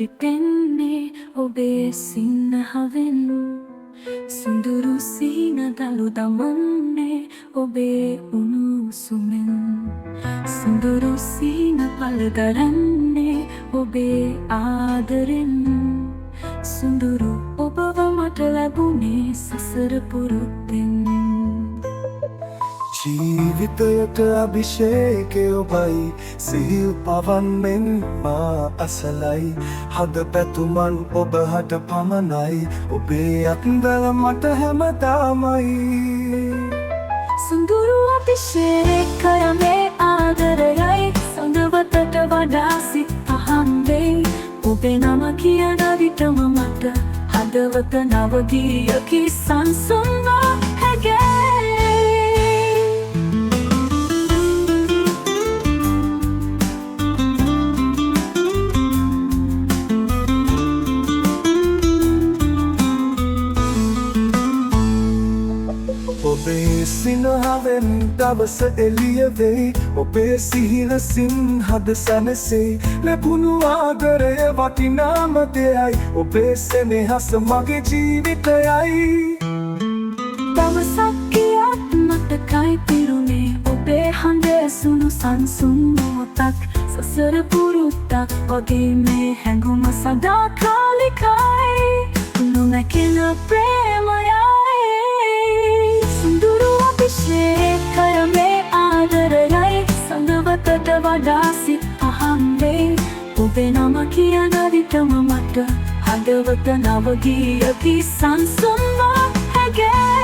පිපෙන්නේ ඔබේ සිනහවෙන් සුඳුරු සීන දලු දමන්නේ ඔබේ උණුසුමෙන් සුඳුරු සීන පළදරන්නේ ඔබේ ආදරෙන් සුඳුරු ඔබව මට ලැබුණේ සසර පුරුද්දෙන් ජීවිතයට අභිෂේකය ඔබයි සිහිල් පවන් මෙන් මා අසලයි හද පැතුමන් ඔබ හට පමණයි ඔබේ අත්දල මට හැමදාමයි සුඳුරු අභිෂේකය මේ ආදරයයි සඳවතට වඩා සිත් පහන් වෙයි ඔබේ නම කියන විටම මට හදවත නවගියකි සංසුන්වා හැගේ ඔබේ සිනහවෙන් දවස එළිය වෙයි ඔබේ සිහිනසින් හද සැනසෙයි ලැබුණු ආදරය වටිනාම දෙයයි ඔබේ සෙනෙහස මගේ ජීවිතයයි දවසක් ගියත් මතකයි පිරුණේ ඔබේ හඬ ඇසුණු සංසුන් මොහොතක් සසර පුරුද්දක් වගේ මේ හැඟුම සදාකාලිකයි නොමැකෙන ප්‍රේමයයි අභිෂේකය මේ ආදරයයි සඳවතට වඩා සිත් පහන් වෙයි ඔබේ නම කියන විටම මට හදවත නවගියකි සංසුන්වා හැගේ